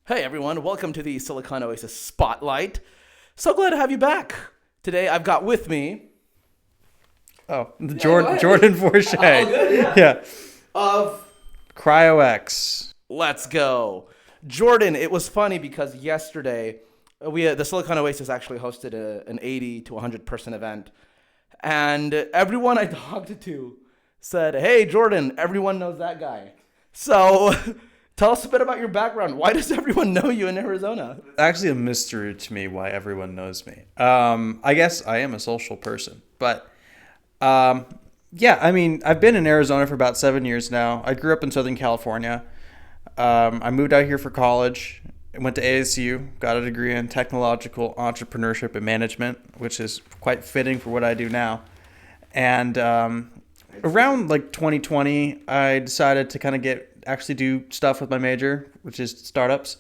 Hey everyone, welcome to the Silicon Oasis Spotlight. So glad to have you back. Today I've got with me Jordan Fourcher. Oh, good, Yeah. of Cryo X. Let's Go. Jordan, it was funny because yesterday the Silicon Oasis actually hosted an 80 to 100 person event, and everyone I talked to said, "Hey Jordan, everyone knows that guy." So tell us a bit about your background. Why does everyone know you in Arizona? Actually, a mystery to me why everyone knows me. I guess I am a social person, but yeah, I mean, I've been in Arizona for about 7 years now. I grew up in Southern California. I moved out here for college. I went to ASU, got a degree in technological entrepreneurship and management, which is quite fitting for what I do now. And around like 2020, I decided to kind of actually do stuff with my major, which is startups,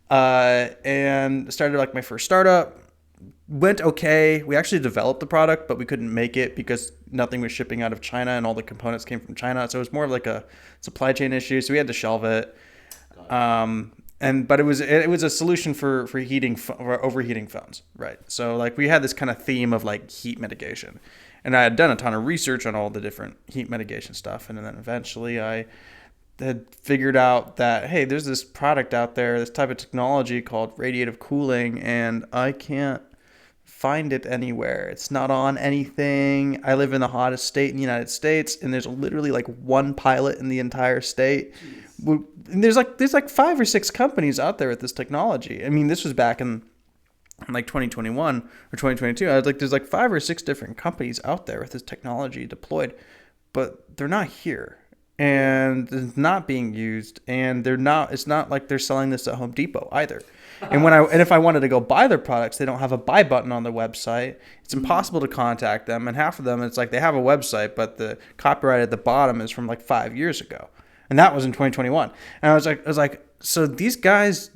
and started like my first startup. Went okay. We actually developed the product, but we couldn't make it because nothing was shipping out of China and all the components came from China. So it was more of like a supply chain issue. So we had to shelve it. But it was a solution for overheating phones, right? So like we had this kind of theme of like heat mitigation, and I had done a ton of research on all the different heat mitigation stuff, and then eventually I had figured out that hey, there's this product out there, this type of technology called radiative cooling, and I can't find it anywhere. It's not on anything. I live in the hottest state in the United States, and there's literally like one pilot in the entire state. And there's like 5 or 6 companies out there with this technology. I mean, this was back in like 2021 or 2022. I was like, there's like 5 or 6 different companies out there with this technology deployed, but they're not here. And it's not being used, and it's not like they're selling this at Home Depot either. And if I wanted to go buy their products, they don't have a buy button on the website. It's impossible to contact them, and half of them, it's like they have a website, but the copyright at the bottom is from like 5 years ago, and that was in 2021. And I was like, so these guys,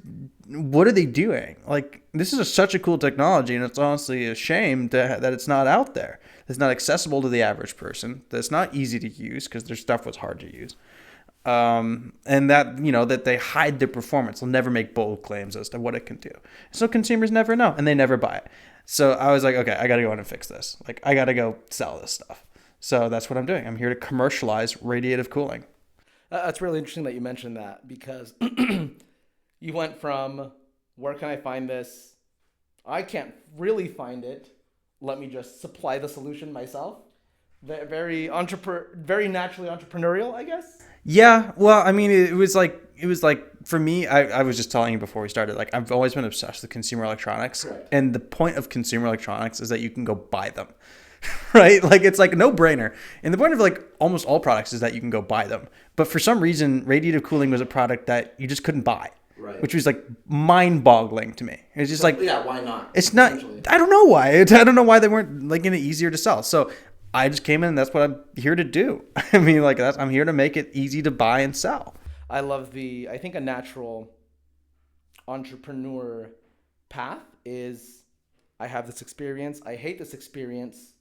what are they doing? Like, this is such a cool technology, and it's honestly a shame that it's not out there. It's not accessible to the average person. That it's not easy to use because their stuff was hard to use. And that they hide their performance. They'll never make bold claims as to what it can do. So consumers never know, and they never buy it. So I was like, okay, I got to go in and fix this. Like, I got to go sell this stuff. So that's what I'm doing. I'm here to commercialize radiative cooling. That's really interesting that you mentioned that because you went from where can I find this? I can't really find it. Let me just supply the solution myself. Very very naturally entrepreneurial, I guess. Yeah, well, I mean, it was like for me, I was just telling you before we started, like I've always been obsessed with consumer electronics. Correct. And the point of consumer electronics is that you can go buy them, right? Like it's like a no-brainer. And the point of like almost all products is that you can go buy them. But for some reason, radiative cooling was a product that you just couldn't buy. Right. Which was like mind-boggling to me. It's just like, yeah, why not? It's not. I don't know why. I don't know why they weren't making it easier to sell. So I just came in, and that's what I'm here to do. I mean, like I'm here to make it easy to buy and sell. I love I think a natural entrepreneur path is I have this experience. I hate this experience.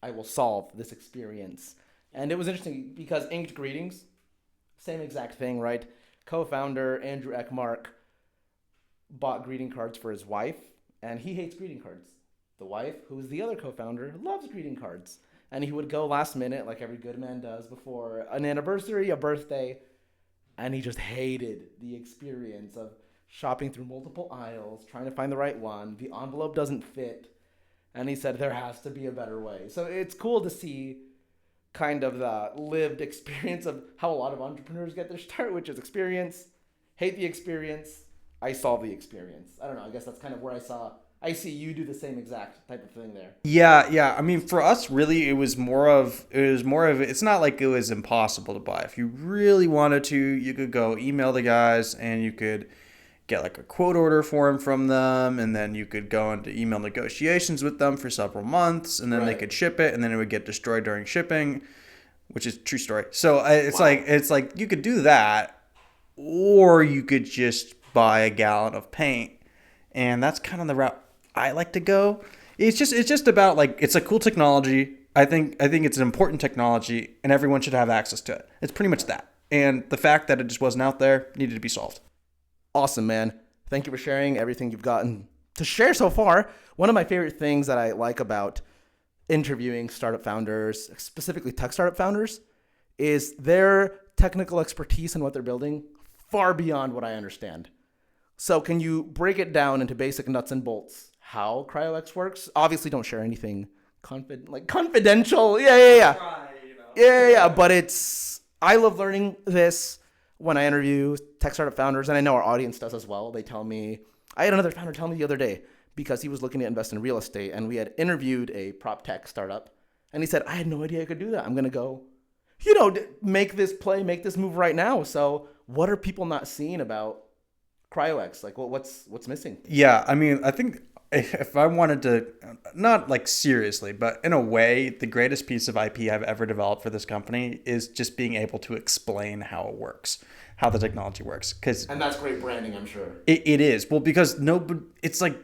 I will solve this experience. And it was interesting because Inked Greetings, same exact thing, right? Co-founder Andrew Eckmark bought greeting cards for his wife, and he hates greeting cards. The wife, who is the other co-founder, loves greeting cards. And he would go last minute, like every good man does, before an anniversary, a birthday, and he just hated the experience of shopping through multiple aisles, trying to find the right one. The envelope doesn't fit, and he said there has to be a better way. So it's cool to see kind of the lived experience of how a lot of entrepreneurs get their start, which is experience, hate the experience, I solve the experience. I don't know, I guess that's kind of where I see you do the same exact type of thing there. Yeah. I mean, for us, really, it was more of, it's not like it was impossible to buy. If you really wanted to, you could go email the guys and you could get like a quote order form from them, and then you could go into email negotiations with them for several months, and then they could ship it, and then it would get destroyed during shipping, which is a true story. So it's like you could do that, or you could just buy a gallon of paint, and that's kind of the route I like to go. It's just about like, it's a cool technology. I think it's an important technology, and everyone should have access to it. It's pretty much that. And the fact that it just wasn't out there needed to be solved. Awesome, man. Thank you for sharing everything you've gotten to share so far. One of my favorite things that I like about interviewing startup founders, specifically tech startup founders, is their technical expertise in what they're building far beyond what I understand. So can you break it down into basic nuts and bolts how Cryo X works? Obviously, don't share anything confidential. Yeah. But I love learning this when I interview tech startup founders, and I know our audience does as well. They tell me, I had another founder tell me the other day, because he was looking to invest in real estate, and we had interviewed a prop tech startup, and he said, I had no idea I could do that. I'm going to go, make this play, make this move right now. So what are people not seeing about Cryo X? Like, what's missing? Yeah, I mean, I think if I wanted to, not like seriously, but in a way, the greatest piece of IP I've ever developed for this company is just being able to explain how it works, how the technology works. And that's great branding, I'm sure. It is. Well, because it's like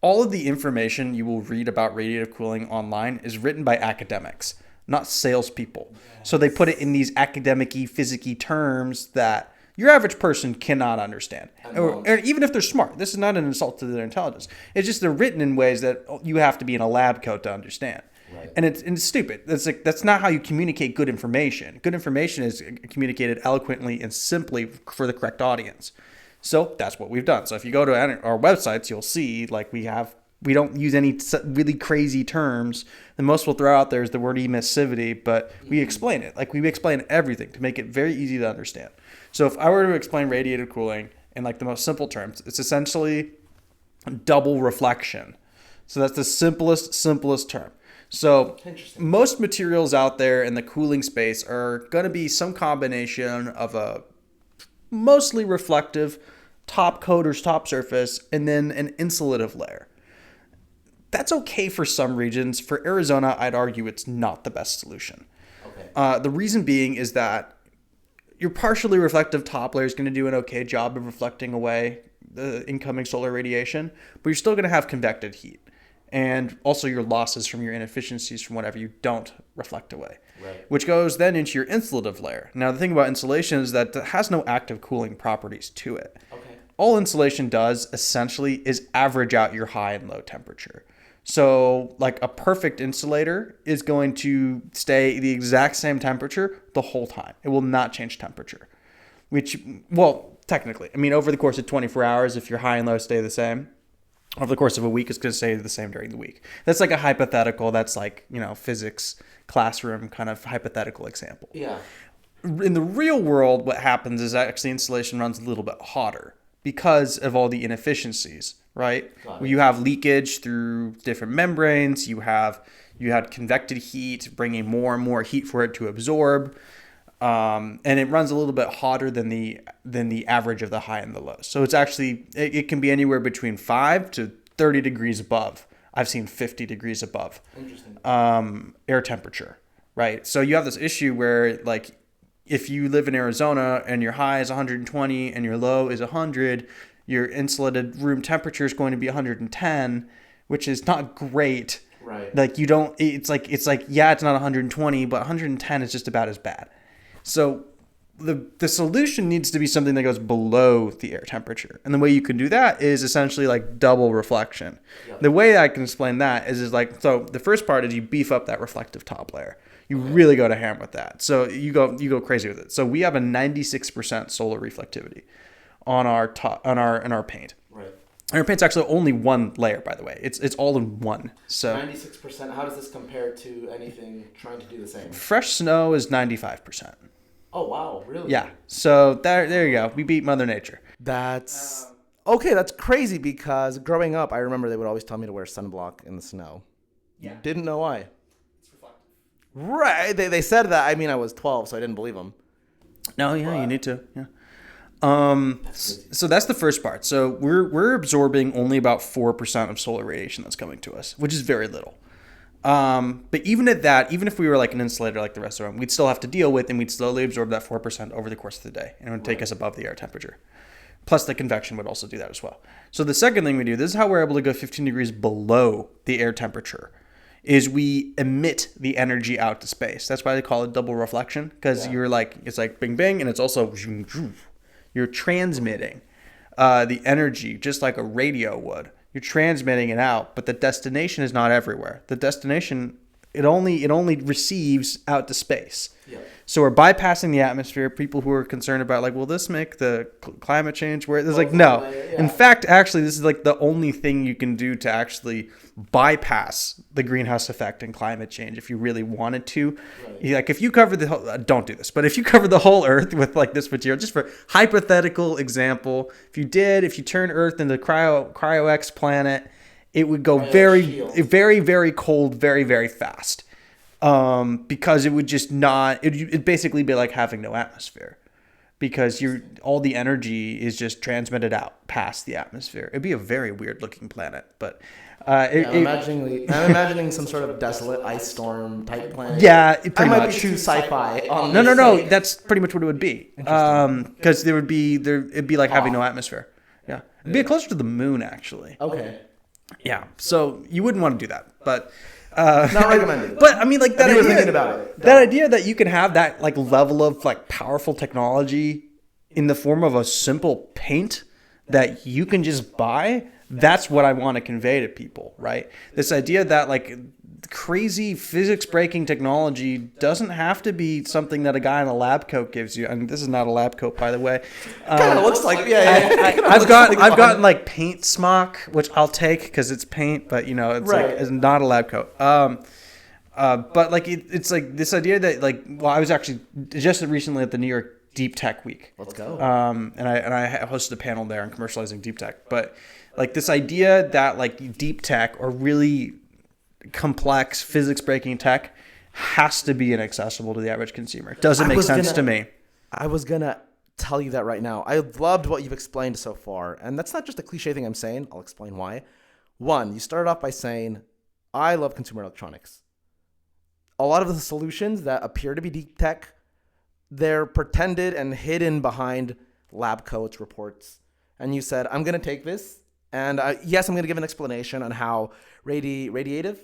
all of the information you will read about radiative cooling online is written by academics, not salespeople. Yes. So they put it in these academic-y, physics-y terms that your average person cannot understand. Or even if they're smart. This is not an insult to their intelligence. It's just they're written in ways that you have to be in a lab coat to understand. Right. And it's stupid. That's not how you communicate good information. Good information is communicated eloquently and simply for the correct audience. So that's what we've done. So if you go to our websites, you'll see like we don't use any really crazy terms. The most we'll throw out there is the word emissivity, but we explain it. Like we explain everything to make it very easy to understand. So if I were to explain radiative cooling in like the most simple terms, it's essentially double reflection. So that's the simplest term. So most materials out there in the cooling space are going to be some combination of a mostly reflective top coat or top surface and then an insulative layer. That's okay for some regions. For Arizona, I'd argue it's not the best solution. Okay. The reason being is that your partially reflective top layer is going to do an okay job of reflecting away the incoming solar radiation, but you're still going to have convected heat. And also your losses from your inefficiencies from whatever you don't reflect away. Right. Which goes then into your insulative layer. Now, the thing about insulation is that it has no active cooling properties to it. Okay. All insulation does essentially is average out your high and low temperature. So like a perfect insulator is going to stay the exact same temperature the whole time. It will not change temperature, which, well, technically, I mean, over the course of 24 hours, if your high and low stay the same, over the course of a week, it's going to stay the same during the week. That's like a hypothetical. That's like, physics classroom kind of hypothetical example. Yeah. In the real world, what happens is actually insulation runs a little bit hotter because of all the inefficiencies, right? Where you have leakage through different membranes. You had convected heat, bringing more and more heat for it to absorb. And it runs a little bit hotter than the average of the high and the low. So it's actually, it can be anywhere between 5 to 30 degrees above. I've seen 50 degrees above. Interesting. Air temperature, right? So you have this issue where like if you live in Arizona and your high is 120 and your low is 100, your insulated room temperature is going to be 110, which is not great. Right. Like it's like yeah, it's not 120, but 110 is just about as bad. So the solution needs to be something that goes below the air temperature. And the way you can do that is essentially like double reflection. Yep. The way I can explain that is like, so the first part is you beef up that reflective top layer. You really go to ham with that. So you go crazy with it. So we have a 96% solar reflectivity on our paint. Right. And our paint's actually only one layer, by the way. It's all in one. So 96%. How does this compare to anything trying to do the same? Fresh snow is 95%. Oh wow, really? Yeah. So there you go. We beat Mother Nature. That's okay. That's crazy because growing up, I remember they would always tell me to wear sunblock in the snow. Yeah. Didn't know why. It's reflective. Right. They said that. I mean, I was 12, so I didn't believe them. No, yeah, you need to. Yeah. So that's the first part. So we're absorbing only about 4% of solar radiation that's coming to us, which is very little. But even at that, even if we were like an insulator like the rest of them, we'd still have to deal with and we'd slowly absorb that 4% over the course of the day. And it would take us above the air temperature. Plus the convection would also do that as well. So the second thing we do, this is how we're able to go 15 degrees below the air temperature, is we emit the energy out to space. That's why they call it double reflection, because you're like, it's like bing, bing, and it's also, you're transmitting the energy just like a radio would. You're transmitting it out, but the destination is not everywhere. The destination, it only receives out to space. Yeah. So we're bypassing the atmosphere. People who are concerned about like, will this make the climate change? Where there's like, no. Yeah. In fact, actually, this is like the only thing you can do to actually bypass the greenhouse effect and climate change if you really wanted to. Right. Like if you cover the whole, don't do this, but if you cover the whole Earth with like this material, just for hypothetical example, if you turn Earth into Cryo X planet, it would go very, very cold, very, very fast. Because it would just not, it'd basically be like having no atmosphere because all the energy is just transmitted out past the atmosphere. It'd be a very weird looking planet, but, I'm imagining some sort of desolate ice storm type planet. Yeah, I might be too sci-fi. No. That's pretty much what it would be. Because it'd be like having no atmosphere. Yeah. It'd be closer to the moon actually. Okay. Yeah. So you wouldn't want to do that, but, not recommended. But I mean, like that idea, thinking about it. that idea that you can have that like level of like powerful technology in the form of a simple paint that you can just buy. That's what I want to convey to people, right? This idea that like crazy physics breaking technology doesn't have to be something that a guy in a lab coat gives you. I mean, this is not a lab coat, by the way. Kind of looks like, I've gotten like paint smock, which I'll take because it's paint, but it's like it's not a lab coat. But like it's like this idea that like, well, I was actually just recently at the New York Deep Tech Week. Let's go. And I hosted a panel there on commercializing deep tech, but like this idea that like deep tech or really complex physics breaking tech has to be inaccessible to the average consumer. It doesn't make sense to me. I was gonna tell you that right now. I loved what you've explained so far, and that's not just a cliche thing I'm saying. I'll explain why. One, you started off by saying, I love consumer electronics. A lot of the solutions that appear to be deep tech, they're pretended and hidden behind lab coats, reports. And you said, I'm gonna take this, and yes, I'm gonna give an explanation on how radiative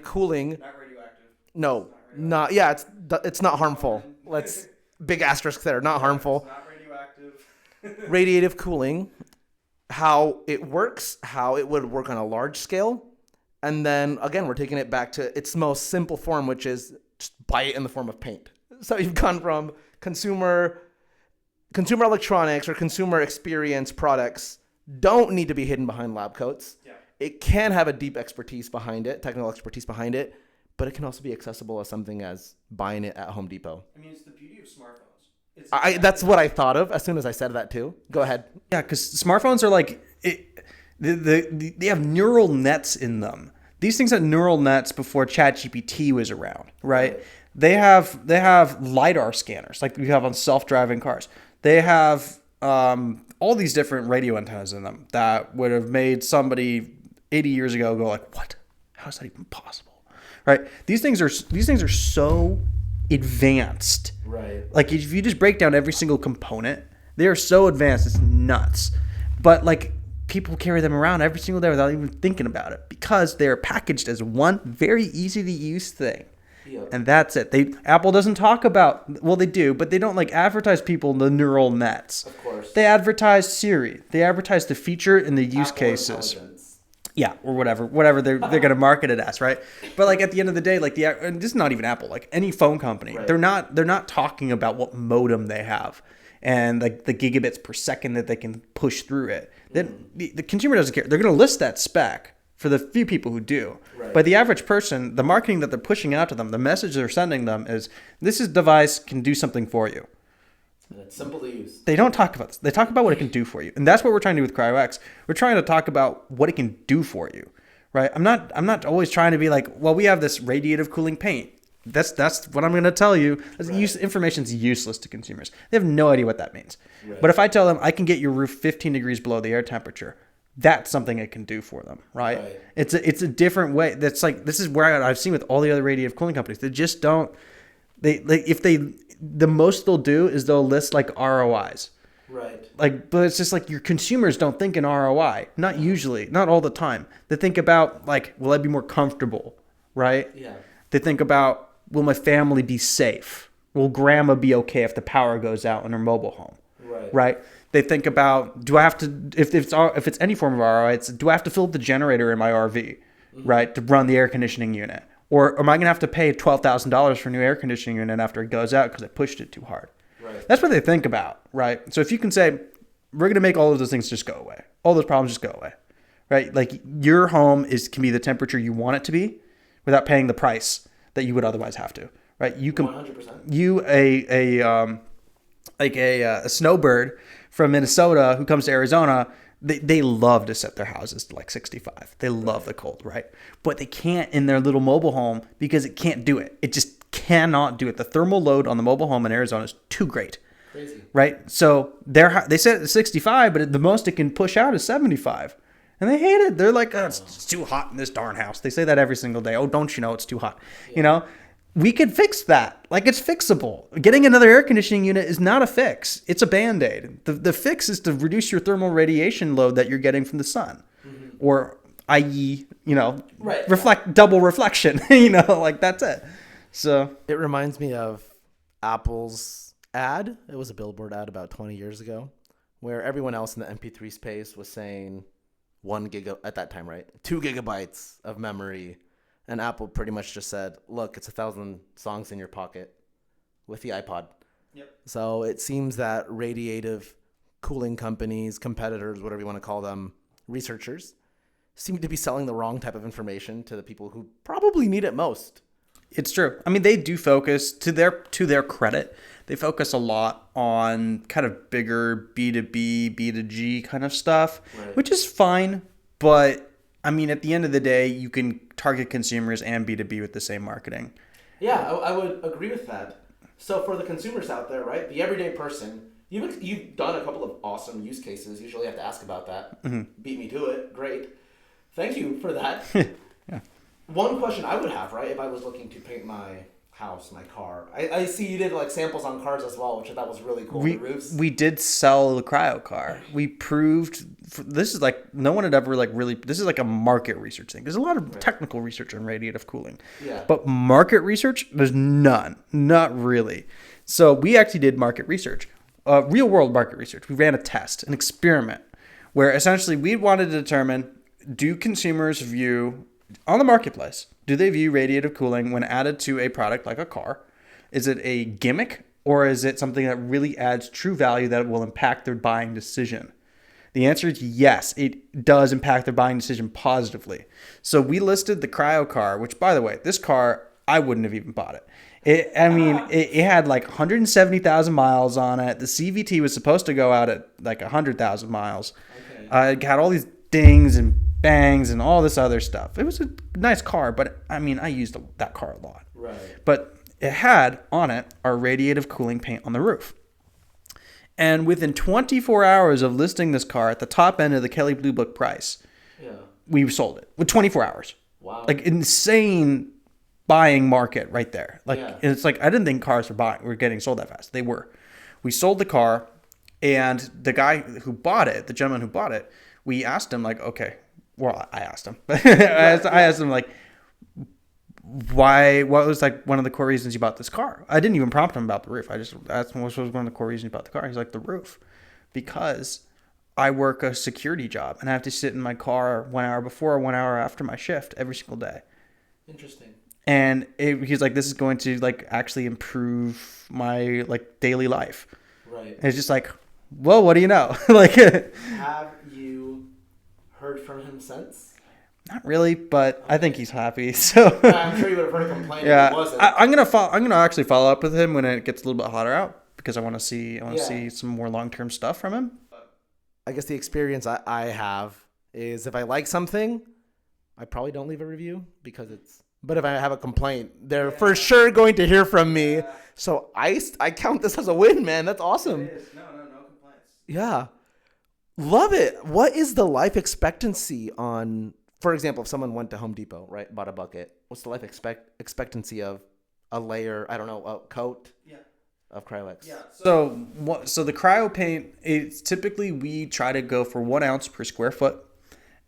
cooling. Not radioactive. No, not yeah. It's not harmful. Let's big asterisk there. Not harmful. Not radioactive. Radiative cooling, how it works, how it would work on a large scale, and then again we're taking it back to its most simple form, which is just buy it in the form of paint. So you've gone from consumer electronics or consumer experience products don't need to be hidden behind lab coats. Yeah. It can have a deep expertise behind it, technical expertise behind it, but it can also be accessible as something as buying it at Home Depot. I mean, it's the beauty of smartphones. That's what I thought of as soon as I said that too. Go ahead. Yeah, because smartphones are like, they have neural nets in them. These things had neural nets before ChatGPT was around, right? They have LiDAR scanners like we have on self-driving cars. They have all these different radio antennas in them that would have made somebody 80 years ago go like, what? How is that even possible? Right? These things are so advanced. Right. Like if you just break down every single component, they are so advanced, it's nuts. But like people carry them around every single day without even thinking about it because they're packaged as one very easy to use thing. Yep. And that's it. Apple doesn't talk about, well, they do, but they don't like advertise people the neural nets. Of course. They advertise Siri. They advertise the feature and the use Apple cases. intelligence. Yeah, or whatever they're going to market it as, right? But like at the end of the day, like and this is not even Apple, like any phone company, right. they're not talking about what modem they have and like the gigabits per second that they can push through it. Then the consumer doesn't care. They're going to list that spec for the few people who do. Right. But the average person, the marketing that they're pushing out to them, the message they're sending them is, this device can do something for you. And it's simple to use. They don't talk about this. They talk about what it can do for you. And that's what we're trying to do with Cryo X. We're trying to talk about what it can do for you, right? I'm not always trying to be like, well, we have this radiative cooling paint. That's what I'm going to tell you. Right. Information's useless to consumers. They have no idea what that means. Right. But if I tell them I can get your roof 15 degrees below the air temperature, that's something it can do for them, right? It's a different way. That's like, this is where I've seen with all the other radiative cooling companies. They just don't, the most they'll do is they'll list like ROIs. Right. Like, but it's just like your consumers don't think in ROI. Not usually, not all the time. They think about like, will I be more comfortable, right? Yeah. They think about, will my family be safe? Will grandma be okay if the power goes out in her mobile home? Right. Right? They think about, do I have to, if it's any form of ROI, it's, do I have to fill up the generator in my RV, right, to run the air conditioning unit? Or am I going to have to pay $12,000 for a new air conditioning unit after it goes out because I pushed it too hard? Right. That's what they think about, right? So if you can say, we're going to make all of those things just go away. All those problems just go away, right? Like your home can be the temperature you want it to be without paying the price that you would otherwise have to, right? You can, 100%. A snowbird from Minnesota who comes to Arizona, they love to set their houses to like 65. They love the cold, right? But they can't in their little mobile home because it can't do it. It just cannot do it. The thermal load on the mobile home in Arizona is too great. Crazy. Right? So they set it at 65, but the most it can push out is 75. And they hate it. They're like, oh, it's too hot in this darn house. They say that every single day. Oh, don't you know it's too hot? Yeah. You know? We could fix that. Like, it's fixable. Getting another air conditioning unit is not a fix. It's a Band-Aid. The fix is to reduce your thermal radiation load that you're getting from the sun. Or, i.e., double reflection. Like, that's it. So it reminds me of Apple's ad. It was a billboard ad about 20 years ago where everyone else in the MP3 space was saying 1 gig at that time, right? 2 gigabytes of memory. And Apple pretty much just said, look, it's 1,000 songs in your pocket with the iPod. Yep. So it seems that radiative cooling companies, competitors, whatever you want to call them, researchers, seem to be selling the wrong type of information to the people who probably need it most. It's true. I mean, they do focus, to their credit, they focus a lot on kind of bigger B2B, B2G kind of stuff, right, which is fine. But, I mean, at the end of the day, you can target consumers and B2B with the same marketing. Yeah, I would agree with that. So for the consumers out there, right, the everyday person, you've done a couple of awesome use cases. Usually have to ask about that. Mm-hmm. Beat me to it. Great. Thank you for that. Yeah. One question I would have, right, if I was looking to paint my house, my car. I see you did like samples on cars as well, which I thought was really cool. The roofs. We did sell the cryo car. We proved this is like no one had ever like really. This is like a market research thing. There's a lot of technical research on radiative cooling. Yeah. But market research, there's none. Not really. So we actually did market research, real world market research. We ran a test, an experiment, where essentially we wanted to determine, do consumers view on the marketplace, do they view radiative cooling when added to a product like a car? Is it a gimmick or is it something that really adds true value that will impact their buying decision? The answer is yes, it does impact their buying decision positively. So we listed the cryo car, which by the way, this car, I wouldn't have even bought it. It had like 170,000 miles on it. The CVT was supposed to go out at like 100,000 miles. Okay. It had all these dings and bangs and all this other stuff. It was a nice car, but I mean, I used that car a lot. Right. But it had on it our radiative cooling paint on the roof. And within 24 hours of listing this car at the top end of the Kelley Blue Book price, we sold it with 24 hours. Wow. Like insane buying market right there. Like it's like I didn't think cars were getting sold that fast. They were. We sold the car, and the guy who bought it, the gentleman who bought it, we asked him like, okay. Well, I asked him. I asked him like, what was like one of the core reasons you bought this car? I didn't even prompt him about the roof. I just asked him what was one of the core reasons you bought the car. He's like, the roof, because I work a security job and I have to sit in my car 1 hour before or 1 hour after my shift every single day. Interesting. And he's like, this is going to like actually improve my like daily life. Right. And it's just like, well, what do you know? Like, have you heard from him since? Not really, but okay. I think he's happy. So I'm sure you would have heard a complaint if he wasn't. I'm gonna actually follow up with him when it gets a little bit hotter out because I want to see some more long-term stuff from him. I guess the experience I have is if I like something, I probably don't leave a review because it's. But if I have a complaint, they're for sure going to hear from me. Yeah. So I count this as a win, man. That's awesome. It is. No complaints. Yeah. Love it. What is the life expectancy on, for example, if someone went to Home Depot, right, bought a bucket, what's the life expectancy of a layer, I don't know, a coat of Cryo X? Yeah. So the CryoPaint, it's typically we try to go for 1 ounce per square foot,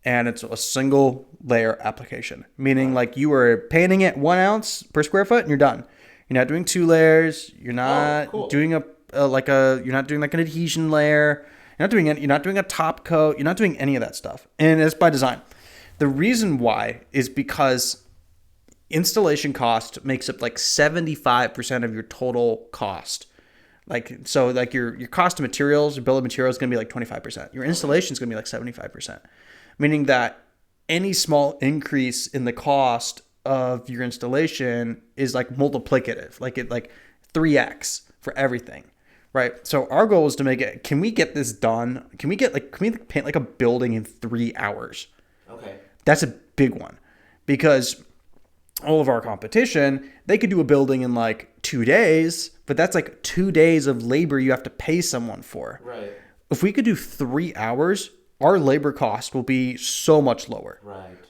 and it's a single layer application, meaning like you are painting it 1 ounce per square foot and you're done. You're not doing 2 layers. You're not doing you're not doing like an adhesion layer. You're not doing a top coat. You're not doing any of that stuff. And it's by design. The reason why is because installation cost makes up like 75% of your total cost. Like your cost of materials, your bill of materials is going to be like 25%. Your installation is going to be like 75%, meaning that any small increase in the cost of your installation is like multiplicative, like 3x for everything, right? So our goal is to make it, can we get this done? Can we paint like a building in 3 hours? Okay. That's a big one, because all of our competition, they could do a building in like 2 days, but that's like 2 days of labor you have to pay someone for. Right. If we could do 3 hours, our labor cost will be so much lower.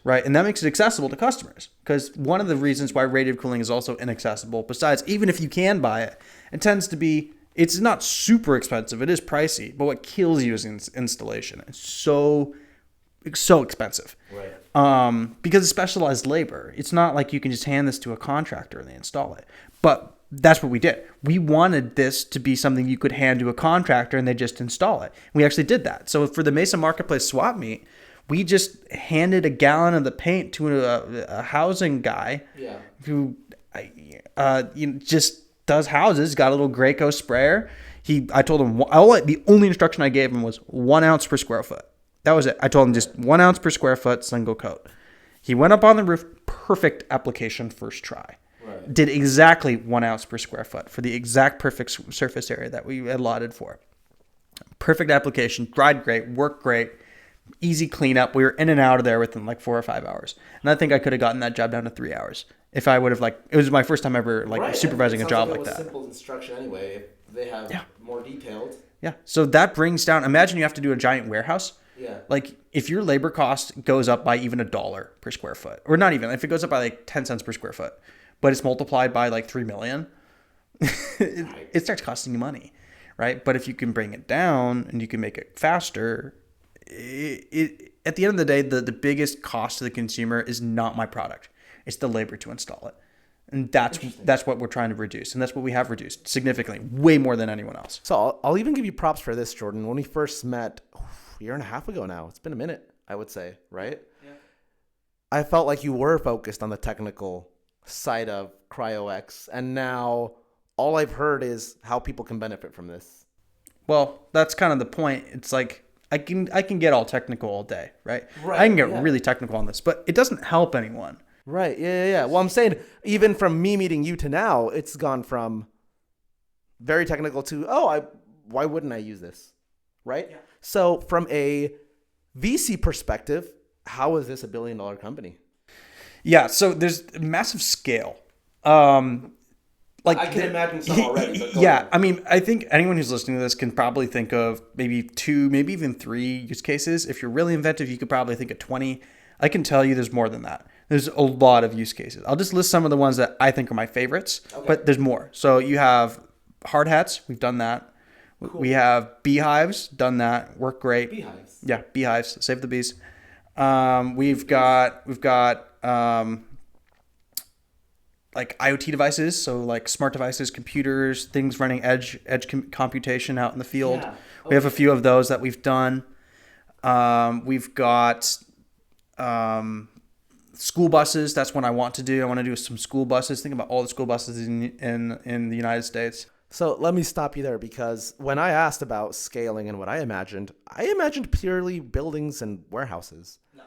Right. And that makes it accessible to customers, because one of the reasons why radiative cooling is also inaccessible, besides even if you can buy it, it tends to be, it's not super expensive. It is pricey, but what kills you is installation. It's so expensive. Right. Because it's specialized labor. It's not like you can just hand this to a contractor and they install it. But that's what we did. We wanted this to be something you could hand to a contractor and they just install it. We actually did that. So for the Mesa Marketplace swap meet, we just handed a gallon of the paint to a housing guy who just does houses, got a little Graco sprayer. I told him, the only instruction I gave him was 1 ounce per square foot. That was it. I told him just 1 ounce per square foot, single coat. He went up on the roof, perfect application first try. Right. Did exactly 1 ounce per square foot for the exact perfect surface area that we allotted for. Perfect application, dried great, worked great, easy cleanup. We were in and out of there within like 4 or 5 hours. And I think I could have gotten that job down to 3 hours if I would have it was my first time ever supervising a job like that. Simple instruction anyway. If they have more detailed. Yeah. So that brings down, imagine you have to do a giant warehouse. Yeah. Like if your labor cost goes up by even $1 per square foot, or not even, if it goes up by like 10 cents per square foot, but it's multiplied by like 3 million, it starts costing you money, right? But if you can bring it down and you can make it faster, at the end of the day, the biggest cost to the consumer is not my product. It's the labor to install it. And that's what we're trying to reduce. And that's what we have reduced significantly, way more than anyone else. So I'll even give you props for this, Jordan. When we first met a year and a half ago now, it's been a minute, I would say, right? Yeah. I felt like you were focused on the technical side of Cryo X. And now all I've heard is how people can benefit from this. Well, that's kind of the point. It's like, I can get all technical all day, right? Right. I can get really technical on this, but it doesn't help anyone. Right. Yeah. Well, I'm saying even from me meeting you to now, it's gone from very technical to, why wouldn't I use this? Right. Yeah. So from a VC perspective, how is this $1 billion company? Yeah. So there's massive scale. I can imagine some already. But yeah. I mean, I think anyone who's listening to this can probably think of maybe 2, maybe even 3 use cases. If you're really inventive, you could probably think of 20. I can tell you there's more than that. There's a lot of use cases. I'll just list some of the ones that I think are my favorites, but there's more. So you have hard hats. We've done that. Cool. We have beehives, done that. Work great. Beehives. Yeah, beehives. Save the bees. We've got like IoT devices, so like smart devices, computers, things running edge computation out in the field. Yeah. We have a few of those that we've done. We've got school buses. That's what I want to do. I want to do some school buses. Think about all the school buses in the United States. So let me stop you there, because when I asked about scaling and what I imagined purely buildings and warehouses. No.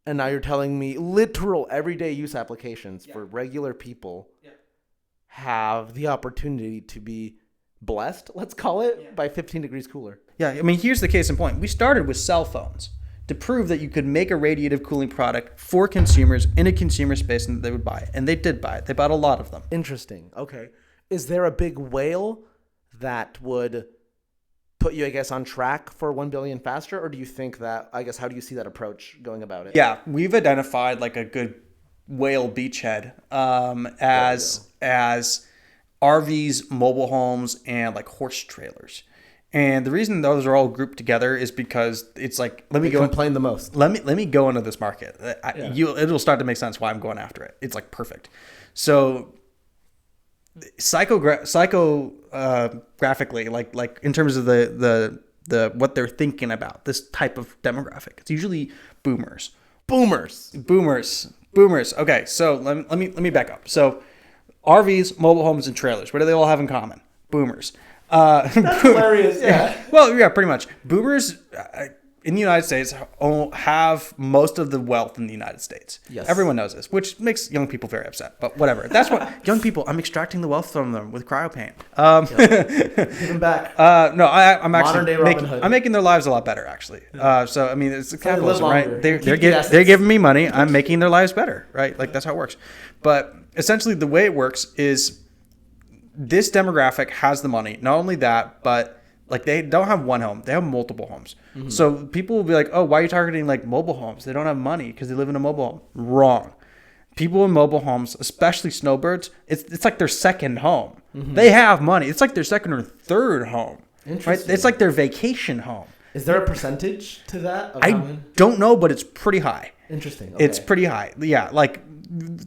And now you're telling me literal everyday use applications for regular people have the opportunity to be blessed, let's call it, by 15 degrees cooler. Yeah, I mean, here's the case in point. We started with cell phones to prove that you could make a radiative cooling product for consumers in a consumer space and that they would buy it. And they did buy it. They bought a lot of them. Interesting. Okay. Is there a big whale that would put you, I guess, on track for 1 billion faster? Or do you think that, I guess, how do you see that approach going about it? Yeah, we've identified like a good whale beachhead as RVs, mobile homes, and like horse trailers. And the reason those are all grouped together is because it's like, let me complain the most. Let me go into this market. It'll start to make sense why I'm going after it. It's like perfect. So psychographically, like in terms of the what they're thinking about, this type of demographic. It's usually boomers. Boomers. Okay, so let me back up. So RVs, mobile homes, and trailers. What do they all have in common? Boomers. That's hilarious. Yeah. Well, yeah, pretty much. Boomers in the United States have most of the wealth in the United States. Yes. Everyone knows this, which makes young people very upset. But whatever. That's what young people. I'm extracting the wealth from them with CryoPaint. Give them back. No, I'm Modern day actually Robin Hood. I'm making their lives a lot better, actually. So I mean, it's capitalism, right? They're assets. giving me money. I'm making their lives better, right? Like that's how it works. But essentially, the way it works is this demographic has the money. Not only that, but like they don't have one home; they have multiple homes. Mm-hmm. So people will be like, "Oh, why are you targeting like mobile homes? They don't have money because they live in a mobile home." Wrong. People in mobile homes, especially snowbirds, it's like their second home. Mm-hmm. They have money. It's like their second or third home. Right? It's like their vacation home. Is there a percentage to that? I don't know, but it's pretty high. Interesting. Okay. It's pretty high. Yeah, like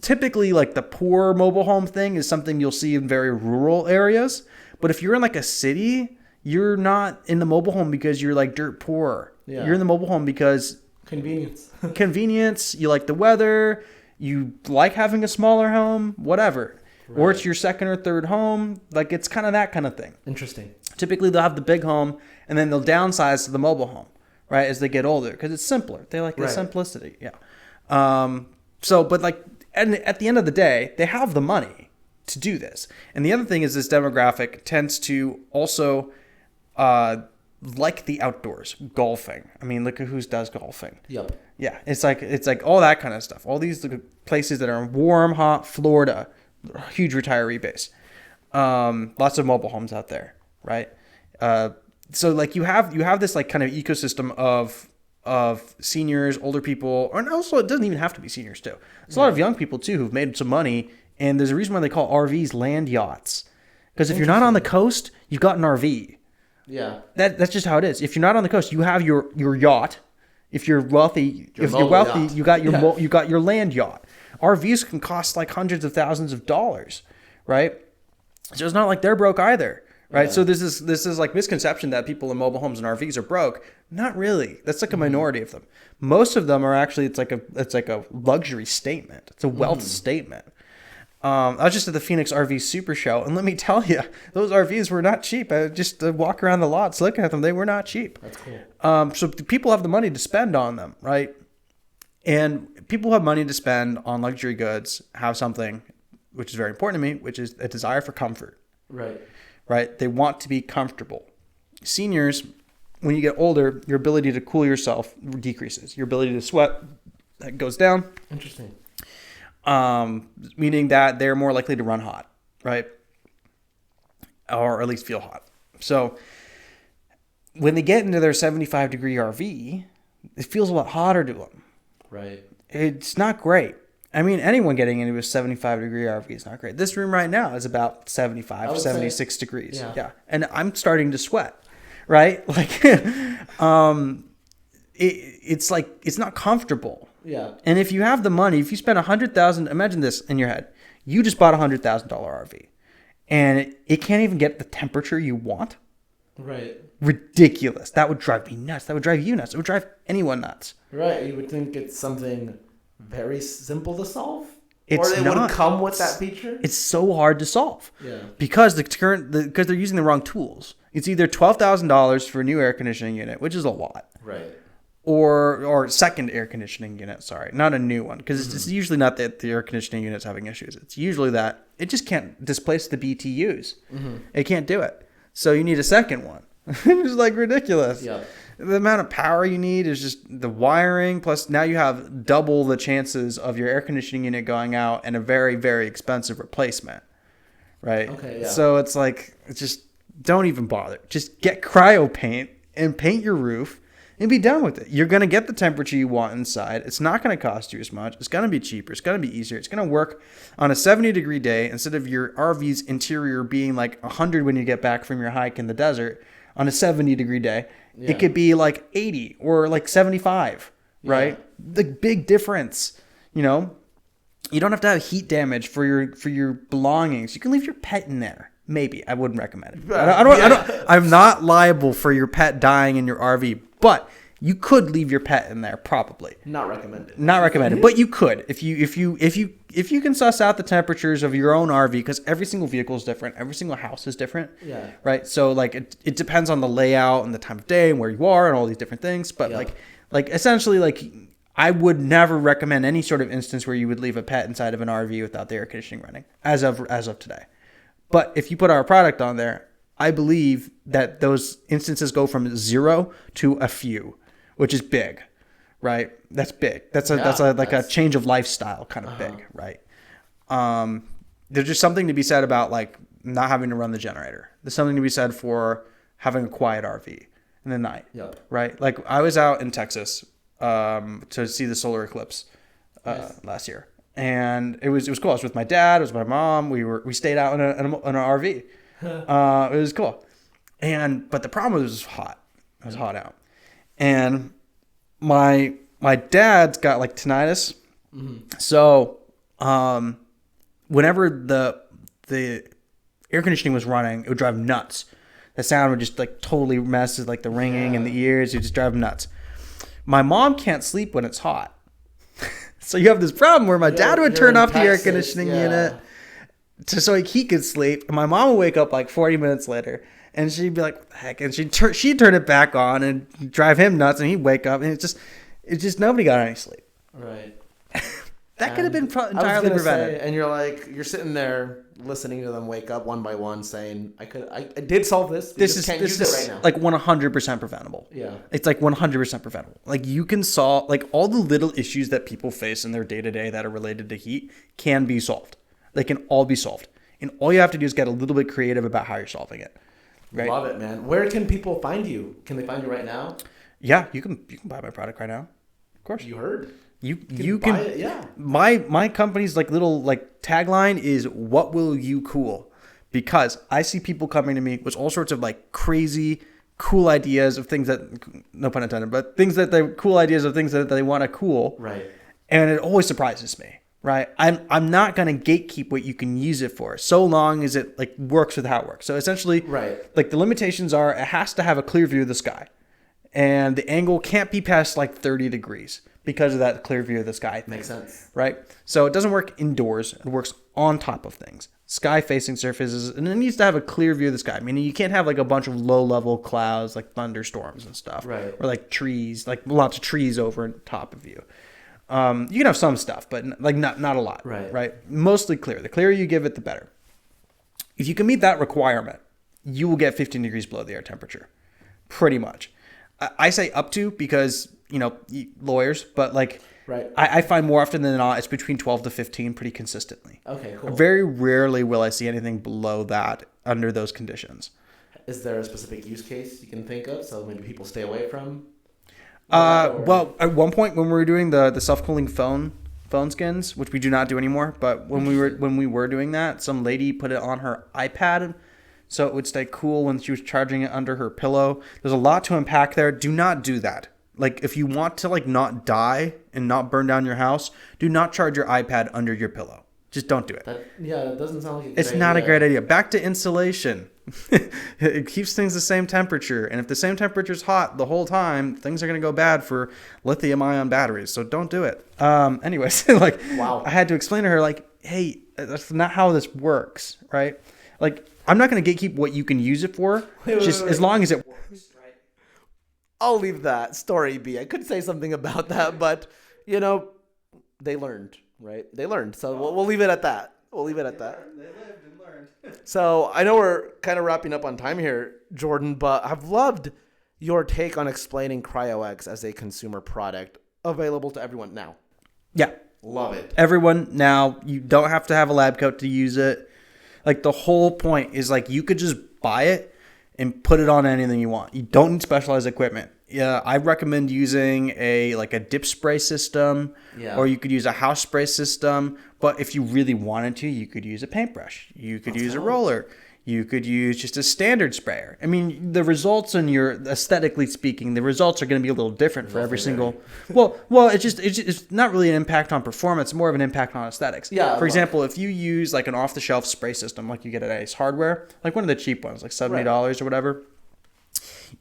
typically like the poor mobile home thing is something you'll see in very rural areas. But if you're in like a city, you're not in the mobile home because you're like dirt poor. Yeah. You're in the mobile home because convenience, you like the weather, you like having a smaller home, whatever. Right. Or it's your second or third home. Like it's kind of that kind of thing. Interesting. Typically they'll have the big home and then they'll downsize to the mobile home, right? As they get older because it's simpler. They like the simplicity. Yeah. So, but like at the end of the day, they have the money to do this. And the other thing is this demographic tends to also like the outdoors, golfing. I mean, look at who does golfing. Yep. Yeah, it's like all that kind of stuff. All these places that are warm, hot, Florida, huge retiree base. Lots of mobile homes out there, right? So like you have this like kind of ecosystem of seniors, older people, and also it doesn't even have to be seniors too. There's a lot of young people too who've made some money, and there's a reason why they call RVs land yachts. Because if you're not on the coast, you've got an RV. Yeah. That's just how it is. If you're not on the coast, you have your yacht. If you're wealthy, yacht. you got your land yacht. RVs can cost like hundreds of thousands of dollars, right? So it's not like they're broke either, right? Yeah. So this is like misconception that people in mobile homes and RVs are broke. Not really. That's like a minority of them. Most of them are actually it's like a luxury statement. It's a wealth statement. I was just at the Phoenix RV Super Show, and let me tell you, those RVs were not cheap. I just walk around the lots looking at them; they were not cheap. That's cool. So people have the money to spend on them, right? And people who have money to spend on luxury goods have something which is very important to me, which is a desire for comfort. Right. Right. They want to be comfortable. Seniors, when you get older, your ability to cool yourself decreases. Your ability to sweat that goes down. Interesting. Meaning that they're more likely to run hot, right? Or at least feel hot. So when they get into their 75-degree RV, it feels a lot hotter to them. Right. It's not great. I mean, anyone getting into a 75-degree RV is not great. This room right now is about 75, 76 degrees. Yeah. And I'm starting to sweat, right? Like, it's like, it's not comfortable. Yeah. And if you have the money, if you spend $100,000, imagine this in your head. You just bought a $100,000 RV and it can't even get the temperature you want. Right. Ridiculous. That would drive me nuts. That would drive you nuts. It would drive anyone nuts. Right. You would think it's something very simple to solve. It's or they not. Would come with that feature. It's so hard to solve. Yeah. Because because they're using the wrong tools. It's either $12,000 for a new air conditioning unit, which is a lot. Right. Or second air conditioning unit, sorry. Not a new one. Because it's usually not that the air conditioning unit's having issues. It's usually that it just can't displace the BTUs. Mm-hmm. It can't do it. So you need a second one. It's like ridiculous. Yeah. The amount of power you need is just the wiring. Plus now you have double the chances of your air conditioning unit going out and a very, very expensive replacement. Right? Okay, yeah. So it's like, just don't even bother. Just get CryoPaint and paint your roof. And be done with it. You're going to get the temperature you want inside. It's not going to cost you as much. It's going to be cheaper. It's going to be easier. It's going to work on a 70-degree day instead of your RV's interior being like 100 when you get back from your hike in the desert. On a 70-degree day, it could be like 80 or like 75, right? Yeah. The big difference, you know? You don't have to have heat damage for your belongings. You can leave your pet in there. maybe I wouldn't recommend it. I don't. I'm not liable for your pet dying in your RV, but you could leave your pet in there probably. Not recommended. Not recommended, but you could if you can suss out the temperatures of your own RV, because every single vehicle is different, every single house is different. Yeah. Right. So like it depends on the layout and the time of day and where you are and all these different things. But like essentially like I would never recommend any sort of instance where you would leave a pet inside of an RV without the air conditioning running as of today. But if you put our product on there, I believe that those instances go from 0 to a few, which is big, right? That's big. That's a change of lifestyle kind of big, right? There's just something to be said about like not having to run the generator. There's something to be said for having a quiet RV in the night, right? Like I was out in Texas to see the solar eclipse last year, and it was cool. I was with my dad. It was my mom. We stayed out in an RV. It was cool, but the problem was it was hot. It was hot out. And my dad's got like tinnitus. So whenever the air conditioning was running, it would drive him nuts. The sound would just like totally mess with like the ringing in the ears. It would just drive him nuts. My mom can't sleep when it's hot. So you have this problem where my dad would turn off the air conditioning unit so he could sleep. And my mom would wake up like 40 minutes later. And she'd be like, what the heck? And she'd turn it back on and drive him nuts. And he'd wake up. And it's just nobody got any sleep. Right. That could have been entirely prevented. And you're sitting there listening to them wake up one by one saying, I did solve this. This is right now. Like 100% preventable. Yeah. It's like 100% preventable. Like you can solve, like all the little issues that people face in their day to day that are related to heat can be solved. They can all be solved. And all you have to do is get a little bit creative about how you're solving it. Right? Love it, man. Where can people find you? Can they find you right now? Yeah, you can buy my product right now. Of course. You heard. You can buy it, yeah. My company's like little like tagline is what will you cool? Because I see people coming to me with all sorts of like crazy cool ideas of things that, no pun intended, but things that they're cool ideas of things that they want to cool. Right. And it always surprises me. Right. I'm not going to gatekeep what you can use it for so long as it like works with how it works. So essentially, like the limitations are it has to have a clear view of the sky and the angle can't be past like 30 degrees because of that clear view of the sky. Makes sense. Right. So it doesn't work indoors. It works on top of things, sky facing surfaces, and it needs to have a clear view of the sky. Meaning you can't have like a bunch of low level clouds like thunderstorms and stuff. Right. Or like trees, like lots of trees over top of you. You can have some stuff, but like not a lot. Right. Mostly clear. The clearer you give it, the better. If you can meet that requirement, you will get 15 degrees below the air temperature, pretty much. I say up to because lawyers, but like I find more often than not it's between 12 to 15 pretty consistently. Okay, cool. Very rarely will I see anything below that under those conditions. Is there a specific use case you can think of so maybe people stay away from? Well, at one point when we were doing the self-cooling phone skins, which we do not do anymore, but when we were doing that, some lady put it on her iPad so it would stay cool when she was charging it under her pillow. There's a lot to unpack there. Do not do that. Like if you want to like not die and not burn down your house, do not charge your iPad under your pillow. Just don't do it. That doesn't sound like a good It's not a great idea. Back to insulation. It keeps things the same temperature. And if the same temperature is hot the whole time, things are going to go bad for lithium-ion batteries. So don't do it. Anyways, like I had to explain to her, like, hey, that's not how this works, right? Like, I'm not going to gatekeep what you can use it for, as long as it works, right? I'll leave that story be. I could say something about that, but, they learned. Right? They learned. So we'll leave it at that. They lived and learned. So I know we're kind of wrapping up on time here, Jordan, but I've loved your take on explaining Cryo X as a consumer product available to everyone now. Yeah. Love it. Everyone now. You don't have to have a lab coat to use it. Like the whole point is like you could just buy it and put it on anything you want. You don't need specialized equipment. Yeah, I recommend using a dip spray system, or you could use a house spray system. But if you really wanted to, you could use a paintbrush. You could use a roller. You could use just a standard sprayer. I mean, the results in your, aesthetically speaking, the results are going to be a little different for every single. Well, it's not really an impact on performance, more of an impact on aesthetics. Yeah. For example, if you use like an off-the-shelf spray system, like you get at Ace Hardware, like one of the cheap ones, like $70 or whatever,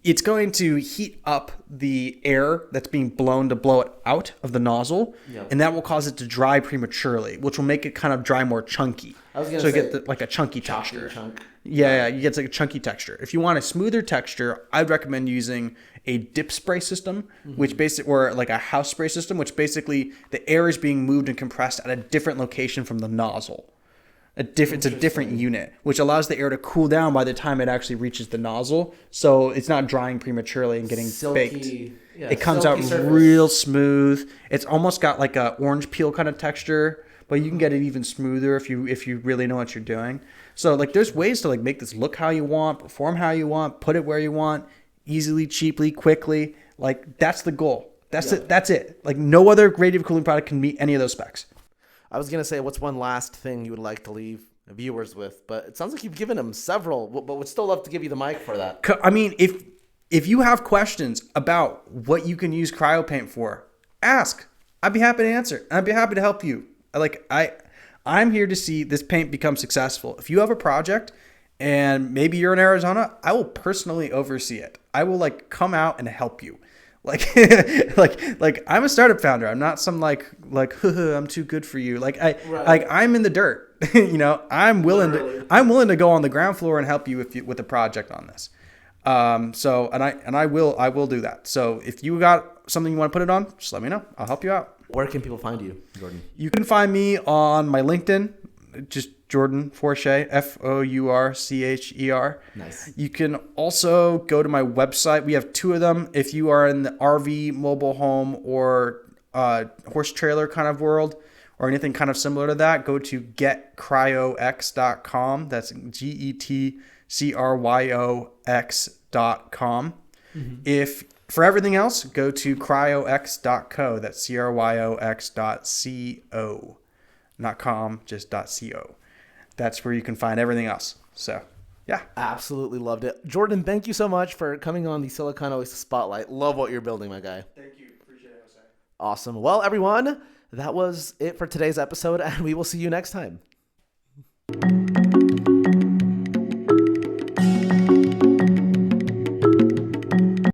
it's going to heat up the air that's being blown to blow it out of the nozzle, and that will cause it to dry prematurely, which will make it kind of dry more chunky. I was gonna so say, you get like a chunky texture. Chunk. Yeah, you get like a chunky texture. If you want a smoother texture, I'd recommend using a dip spray system, which basically, or like a house spray system, which basically the air is being moved and compressed at a different location from the nozzle. It's a different unit, which allows the air to cool down by the time it actually reaches the nozzle, so it's not drying prematurely and getting baked. Yeah, it comes out real smooth. It's almost got like a orange peel kind of texture, but you can get it even smoother if you really know what you're doing. So like, there's ways to like make this look how you want, perform how you want, put it where you want, easily, cheaply, quickly. Like, that's the goal. That's it. That's it. Like, no other radiative cooling product can meet any of those specs. I was going to say, what's one last thing you would like to leave viewers with? But it sounds like you've given them several, but would still love to give you the mic for that. I mean, if you have questions about what you can use CryoPaint for, ask. I'd be happy to answer. I'd be happy to help you. I'm here to see this paint become successful. If you have a project and maybe you're in Arizona, I will personally oversee it. I will like come out and help you. Like, like I'm a startup founder. I'm not some like I'm too good for you. Like I'm in the dirt. You know, I'm willing to go on the ground floor and help you with a project on this. So I will do that. So if you got something you want to put it on, just let me know. I'll help you out. Where can people find you, Jordan? You can find me on my LinkedIn, just Jordan Fourcher, Fourcher. Nice. You can also go to my website. We have 2 of them. If you are in the RV, mobile home, or horse trailer kind of world, or anything kind of similar to that, go to getcryox.com. That's GETCRYOX.com. If for everything else, go to cryox.co. That's CRYOX.co. Not com, just .co. That's where you can find everything else. So, yeah. Absolutely loved it. Jordan, thank you so much for coming on the Silicon Oasis Spotlight. Love what you're building, my guy. Thank you. Appreciate it, Jose. Awesome. Well, everyone, that was it for today's episode, and we will see you next time.